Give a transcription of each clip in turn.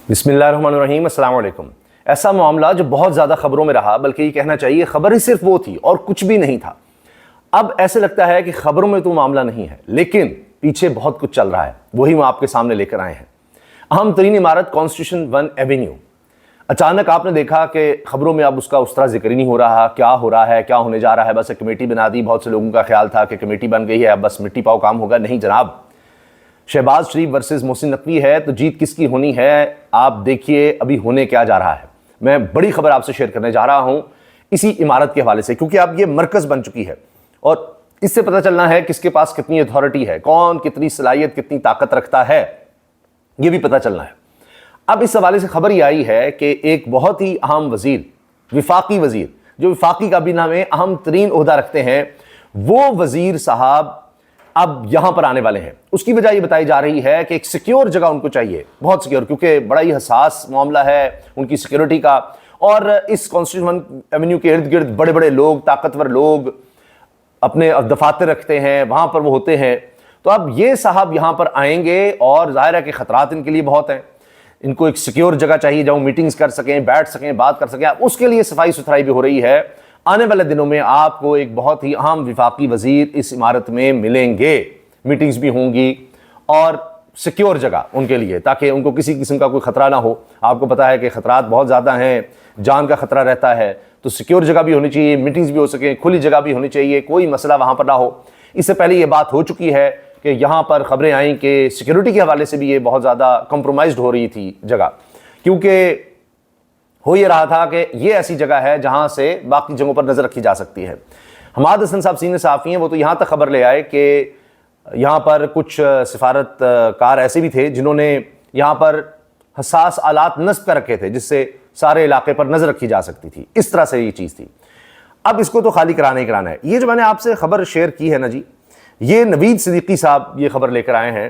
बिस्मिल्लाहिर्रहमानिर्रहीम, अस्सलाम वालेकुम। ऐसा मामला जो बहुत ज़्यादा खबरों में रहा, बल्कि ये कहना चाहिए खबर ही सिर्फ वो थी और कुछ भी नहीं था। अब ऐसे लगता है कि खबरों में तो मामला नहीं है, लेकिन पीछे बहुत कुछ चल रहा है। वही हम आपके सामने लेकर आए हैं। अहम तरीन इमारत कॉन्स्टिट्यूशन 1 एवेन्यू, अचानक आपने देखा कि खबरों में अब उसका उस तरह जिक्र ही नहीं हो रहा। क्या हो रहा है, क्या होने जा रहा है? बस एक कमेटी बना दी। बहुत से लोगों का ख्याल था कि कमेटी बन गई है, अब बस मिट्टी पाव काम होगा। नहीं जनाब, शहबाज शरीफ वर्सेस मोहसिन नकवी है, तो जीत किसकी होनी है? आप देखिए अभी होने क्या जा रहा है। मैं बड़ी खबर आपसे शेयर करने जा रहा हूं इसी इमारत के हवाले से, क्योंकि अब ये मरकज बन चुकी है और इससे पता चलना है किसके पास कितनी अथॉरिटी है, कौन कितनी सलाहियत, कितनी ताकत रखता है, यह भी पता चलना है। अब इस हवाले से खबर यह आई है कि एक बहुत ही अहम वजीर, विफाकी वजीर, जो विफाकी काबीना में अहम तरीन ओहदा रखते हैं, वो वजीर साहब अब यहां पर आने वाले हैं। उसकी वजह यह बताई जा रही है कि एक सिक्योर जगह उनको चाहिए, बहुत सिक्योर, क्योंकि बड़ा ही हसास मामला है उनकी सिक्योरिटी का। और इस कॉन्स्टिट्यूशन एवेन्यू के इर्द गिर्द बड़े बड़े लोग, ताकतवर लोग अपने दफातर रखते हैं, वहां पर वो होते हैं। तो अब ये साहब यहां पर आएंगे और जाहिर है कि खतरात इनके लिए बहुत हैं। इनको एक सिक्योर जगह चाहिए जहां मीटिंग्स कर सकें, बैठ सकें, बात कर सकें। उसके लिए सफाई सुथराई भी हो रही है। आने वाले दिनों में आपको एक बहुत ही अहम विफाकी वजीर इस इमारत में मिलेंगे, मीटिंग्स भी होंगी और सिक्योर जगह उनके लिए, ताकि उनको किसी किस्म का कोई खतरा ना हो। आपको पता है कि खतरात बहुत ज़्यादा हैं, जान का खतरा रहता है, तो सिक्योर जगह भी होनी चाहिए, मीटिंग्स भी हो सके, खुली जगह भी होनी चाहिए, कोई मसला वहाँ पर ना हो। इससे पहले ये बात हो चुकी है कि यहाँ पर खबरें आई कि सिक्योरिटी के हवाले से भी ये बहुत ज़्यादा कंप्रोमाइज़्ड हो रही थी जगह, क्योंकि हो ये रहा था कि ये ऐसी जगह है जहां से बाकी जगहों पर नजर रखी जा सकती है। हमाद हसन साहब सीनियर सहाफ़ी हैं, वो तो यहां तक खबर ले आए कि यहां पर कुछ सिफारतकार ऐसे भी थे जिन्होंने यहां पर हसास आलात नस्ब कर रखे थे, जिससे सारे इलाके पर नजर रखी जा सकती थी। इस तरह से ये चीज़ थी। अब इसको तो खाली कराना ही कराना है। ये जो मैंने आपसे खबर शेयर की है ना जी, ये नवीद सिद्दीकी साहब ये खबर लेकर आए हैं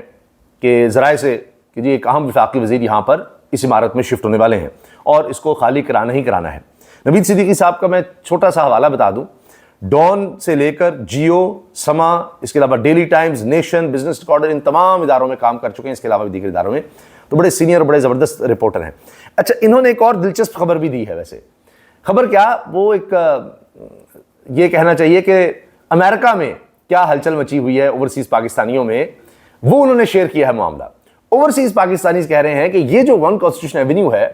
कि ज़राए से कि जी एक अहम वफाकी वज़ीर यहाँ पर इस इमारत में शिफ्ट होने वाले हैं और इसको खाली कराना ही कराना है। नवीद सिद्दीकी साहब का मैं छोटा सा हवाला बता दूं। डॉन से लेकर जियो, समा, इसके अलावा Daily Times, Nation, Business Recorder, इन तमाम इदारों में काम कर चुके हैं। इसके अलावा भी दीगर इदारों में तो बड़े सीनियर और बड़े ज़बरदस्त रिपोर्टर हैं। अच्छा, इन्होंने एक और दिलचस्प खबर भी दी है। वैसे खबर क्या, वो एक ये कहना चाहिए कि अमेरिका में क्या हलचल मची हुई है ओवरसीज़ पाकिस्तानियों में, वो उन्होंने शेयर किया है मामला। ओवरसीज पाकिस्तानी कह रहे हैं कि ये जो 1 कॉन्स्टिट्यूशन एवेन्यू है,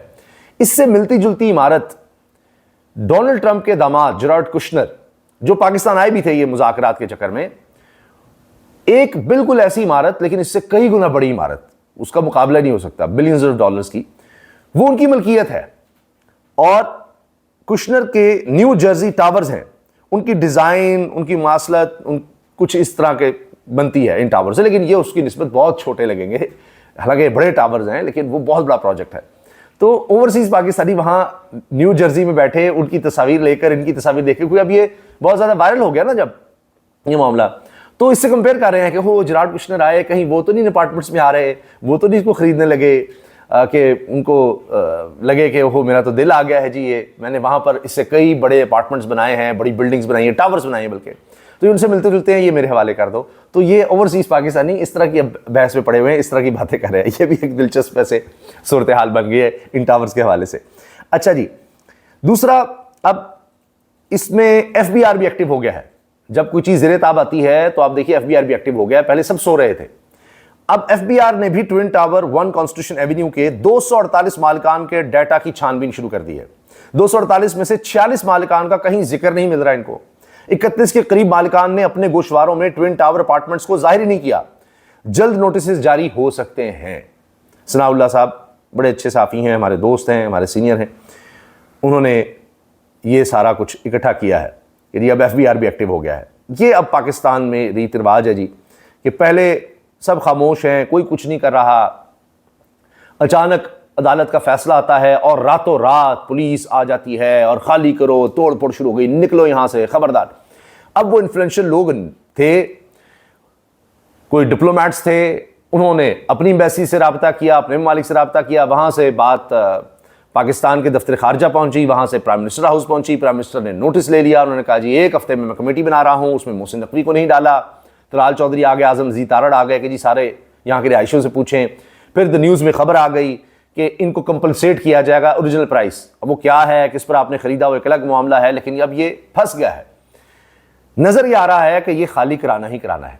इससे मिलती जुलती इमारत डोनाल्ड ट्रंप के दामाद जॉर्ज कुशनर, जो पाकिस्तान आए भी थे ये मुज़ाकरात के चक्कर में, एक बिल्कुल ऐसी इमारत, लेकिन इससे कई गुना बड़ी इमारत, उसका मुकाबला नहीं हो सकता, बिलियंस ऑफ डॉलर्स की, वो उनकी मलकियत है। और कुशनर के न्यू जर्सी टावर्स हैं, उनकी डिज़ाइन, उनकी मासलत कुछ इस तरह के बनती है इन टावर से, लेकिन ये उसकी निस्बत बहुत छोटे लगेंगे। हालांकि बड़े टावर्स हैं, लेकिन वो बहुत बड़ा प्रोजेक्ट है। तो ओवरसीज पाकिस्तानी वहाँ न्यू जर्सी में बैठे उनकी तस्वीर लेकर, इनकी तस्वीर देखे, क्योंकि अब ये बहुत ज़्यादा वायरल हो गया ना जब ये मामला, तो इससे कंपेयर कर रहे हैं कि वो जॉर्ज कुशनर आए, कहीं वो तो नहीं अपार्टमेंट्स में आ रहे, वो तो नहीं इसको खरीदने लगे कि उनको लगे कि वो मेरा तो दिल आ गया है जी, ये मैंने वहाँ पर इससे कई बड़े अपार्टमेंट्स बनाए हैं, बड़ी बिल्डिंग्स बनाई हैं, टावर्स बनाए हैं बल्कि, तो उनसे मिलते जुलते हैं, ये मेरे हवाले कर दो। तो ये ओवरसीज पाकिस्तानी इस तरह की बहस में पड़े हुए हैं, इस तरह की बातें कर रहे हैं। ये भी एक दिलचस्प ऐसे सूरत हाल बन गई है इन टावर्स के हवाले से। अच्छा जी, दूसरा, अब इसमें FBI भी एक्टिव हो गया है। जब कोई चीज़ ज़ेरे ताब आती है तो आप देखिए FBI भी एक्टिव हो गया है। पहले सब सो रहे थे, अब FBI ने भी ट्विन टावर 1 कॉन्स्टिट्यूशन एवेन्यू के 248 मालिकान के डाटा की छानबीन शुरू कर दी है। 248 में से 46 मालिकान का कहीं जिक्र नहीं मिल रहा है इनको। 31 के करीब मालिकान ने अपने गोशवारों में ट्विन टावर अपार्टमेंट्स को जाहिर ही नहीं किया। जल्द नोटिस जारी हो सकते हैं। सनाउल्लाह साहब बड़े अच्छे साफ़ी हैं, हमारे दोस्त हैं, हमारे सीनियर हैं, उन्होंने ये सारा कुछ इकट्ठा किया है कि अब FBI भी एक्टिव हो गया है। ये अब पाकिस्तान में रीति रिवाज है जी कि पहले सब खामोश हैं, कोई कुछ नहीं कर रहा, अचानक अदालत का फैसला आता है और रातों रात पुलिस आ जाती है और खाली करो, तोड़ फोड़ शुरू हो गई, निकलो यहां से, खबरदार। अब वो इन्फ्लुएंशियल लोग थे, कोई डिप्लोमेट्स थे, उन्होंने अपनी एम्बेसी से रब्ता किया, अपने ममालिक से रब्ता किया, वहां से बात पाकिस्तान के दफ्तर खारजा पहुंची, वहां से प्राइम मिनिस्टर हाउस पहुंची। प्राइम मिनिस्टर ने नोटिस ले लिया, उन्होंने कहा जी 1 हफ्ते में मैं कमेटी बना रहा हूं, उसमें मोहसिन नकवी को नहीं डाला। तलाल चौधरी आ गए, आजम जी तारड़ आ गए कि जी सारे यहाँ के रिहायशियों से पूछें। फिर द न्यूज़ में खबर आ गई कि इनको कंपनसेट किया जाएगा ओरिजिनल प्राइस। अब वो क्या है, किस पर आपने खरीदा, वो एक अलग मामला है, लेकिन अब ये फंस गया है। नजर ये आ रहा है कि ये खाली कराना ही कराना है।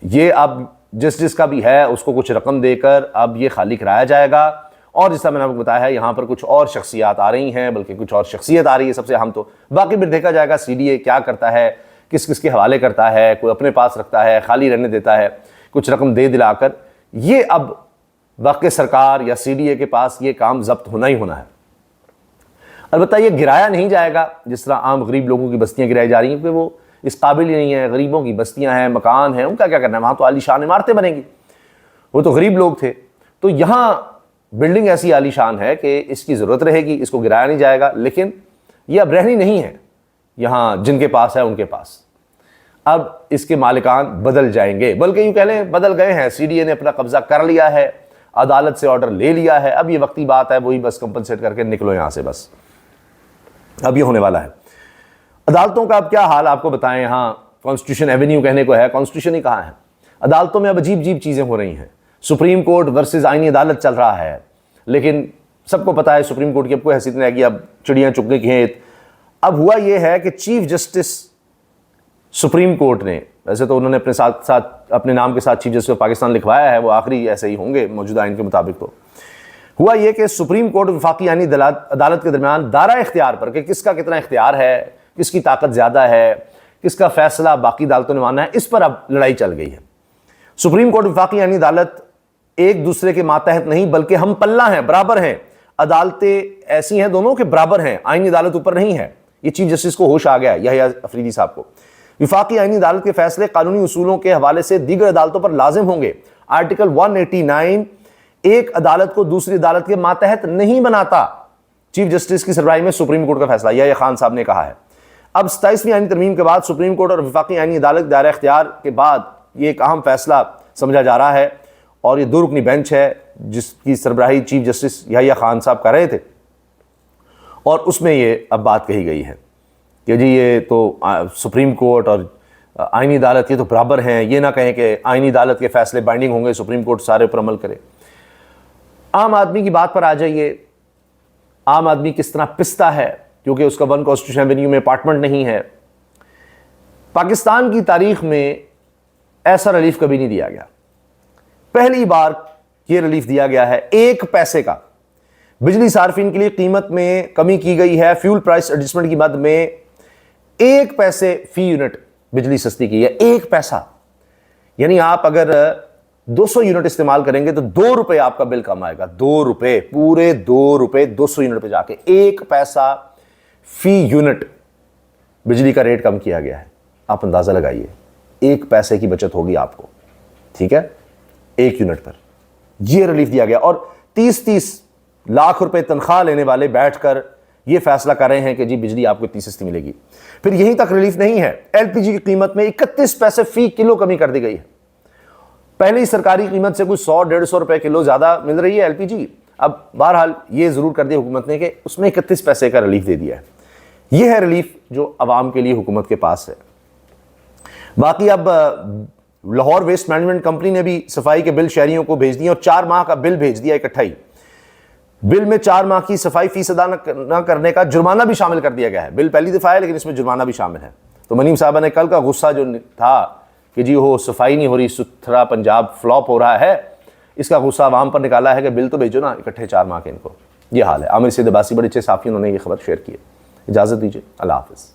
ये अब जिसका भी है उसको कुछ रकम देकर अब ये खाली कराया जाएगा। और जैसा मैंने आपको बताया है, यहाँ पर कुछ और शख्सियात आ रही हैं, बल्कि कुछ और शख्सियत आ रही है सबसे अहम तो। बाकी फिर देखा जाएगा सीडीए क्या करता है, किस किस के हवाले करता है, कोई अपने पास रखता है, खाली रहने देता है, कुछ रकम दे दिलाकर। ये अब वाकई सरकार या सीडीए के पास ये काम जब्त होना ही होना है। अलबत्ता ये गिराया नहीं जाएगा जिस तरह आम गरीब लोगों की बस्तियाँ गिराई जा रही हैं, क्योंकि वो इस काबिल ही नहीं है। गरीबों की बस्तियाँ हैं, मकान हैं, उनका क्या करना है, वहाँ तो आलीशान इमारतें बनेंगी, वो तो गरीब लोग थे। तो यहाँ बिल्डिंग ऐसी आलीशान है कि इसकी ज़रूरत रहेगी, इसको गिराया नहीं जाएगा। लेकिन ये अब रहनी नहीं है यहाँ, जिनके पास है उनके पास अब इसके मालिकान बदल जाएंगे, बल्कि यूँ कह लें बदल गए हैं। सीडीए ने अपना कब्जा कर लिया है, अदालत से ऑर्डर ले लिया है। अब ये वक्ती बात है, वही बस कंपनसेट करके निकलो यहाँ से, बस अब ये होने वाला है। अदालतों का अब क्या हाल आपको बताएं। यहाँ कॉन्स्टिट्यूशन एवेन्यू कहने को है, कॉन्स्टिट्यूशन ही कहाँ है। अदालतों में अब अजीब अजीब चीज़ें हो रही हैं। सुप्रीम कोर्ट वर्सेस आईनी अदालत चल रहा है, लेकिन सबको पता है सुप्रीम कोर्ट की अब कोई हैसियत नहीं आएगी, अब चिड़ियाँ चुगने की खेत। अब हुआ यह है कि चीफ जस्टिस सुप्रीम कोर्ट ने, वैसे तो उन्होंने अपने साथ साथ अपने नाम के साथ चीफ जस्टिस ऑफ पाकिस्तान लिखवाया है, वो आखिरी ऐसे ही होंगे मौजूदा आइन के मुताबिक। तो हुआ यह कि सुप्रीम कोर्ट वफाकी आईनी अदालत के दरमियान दायरा इख्तियार पर कि किसका कितना इख्तियार है, किसकी ताकत ज़्यादा है, किसका फैसला बाकी अदालतों ने मानना है, इस पर अब लड़ाई चल गई है। सुप्रीम कोर्ट वफाकी आईनी अदालत एक दूसरे के मातहत नहीं, बल्कि हम पल्ला हैं, बराबर हैं। अदालतें ऐसी हैं दोनों के बराबर हैं, आईनी अदालत ऊपर नहीं है। ये चीफ जस्टिस को होश आ गया, यही अफरीदी साहब को। विफाकी आईनी अदालत के फैसले कानूनी उसूलों के हवाले से दीगर अदालतों पर लाजिम होंगे। आर्टिकल 189 एक अदालत को दूसरी अदालत के मातहत नहीं बनाता। चीफ जस्टिस की सरबराही में सुप्रीम कोर्ट का फैसला, यह खान साहब ने कहा है। अब 27वीं आईनी तरमीम के बाद सुप्रीम कोर्ट और विफाकी आईनी अदालत दायरा इख्तियार के बाद ये एक अहम फैसला समझा जा रहा है, और ये 2 रुकनी बेंच है जिसकी सरबराही चीफ जस्टिस यहिया खान साहब कर रहे थे। और उसमें ये अब बात कही गई है कि जी ये तो सुप्रीम कोर्ट और आईनी अदालत ये तो बराबर हैं। ये ना कहें कि आईनी अदालत के फैसले बाइंडिंग होंगे, सुप्रीम कोर्ट सारे पर अमल करे। आम आदमी की बात पर आ जाइए। आम आदमी किस तरह पिसता है, क्योंकि उसका वन कॉन्स्टिट्यूशन एवेन्यू में अपार्टमेंट नहीं है। पाकिस्तान की तारीख में ऐसा रिलीफ कभी नहीं दिया गया। पहली बार यह रिलीफ दिया गया है 1 पैसे का। बिजली सार्फिन के लिए कीमत में कमी की गई है। फ्यूल प्राइस एडजस्टमेंट की मद में 1 पैसे फी यूनिट बिजली सस्ती की है। 1 पैसा, यानी आप अगर 200 यूनिट इस्तेमाल करेंगे तो 2 रुपए आपका बिल कम आएगा। 2 रुपए, पूरे 2 रुपए 200 यूनिट पे जाके 1 पैसा फी यूनिट बिजली का रेट कम किया गया है। आप अंदाजा लगाइए, 1 पैसे की बचत होगी आपको, ठीक है, 1 यूनिट पर। यह रिलीफ दिया गया। और 30-30 लाख रुपए तनख्वाह लेने वाले बैठकर यह फैसला कर रहे हैं कि जी बिजली आपको इतनी सस्ती मिलेगी। फिर यहीं तक रिलीफ नहीं है, एलपीजी की कीमत में 31 पैसे फी किलो कमी कर दी गई है। पहले ही सरकारी कीमत से कुछ 100-150 रुपए किलो ज्यादा मिल रही है एलपीजी। अब बहरहाल ये जरूर कर दिया हुकूमत ने कि उसमें 31 पैसे का रिलीफ दे दिया है। यह है रिलीफ जो अवाम के लिए हुकूमत के पास है। बाकी अब लाहौर वेस्ट मैनेजमेंट कंपनी ने भी सफाई के बिल शहरियों को भेज दिए और 4 माह का बिल भेज दिया इकट्ठा ही। बिल में 4 माह की सफाई फीस अदा न करने का जुर्माना भी शामिल कर दिया गया है। बिल पहली दफा है, लेकिन इसमें जुर्माना भी शामिल है। तो मनीम साहबा ने कल का गुस्सा जो था कि जी हो सफाई नहीं हो रही, सुथरा पंजाब फ्लॉप हो रहा है, इसका गुस्सा आवाम पर निकाला है कि बिल तो भेजो ना इकट्ठे 4 माह के इनको। ये हाल है। आमिर सैयद अब्बासी बड़े अच्छे साफी, उन्होंने ये खबर शेयर की है। इजाज़त दीजिए, अल्लाह हाफ़िज़।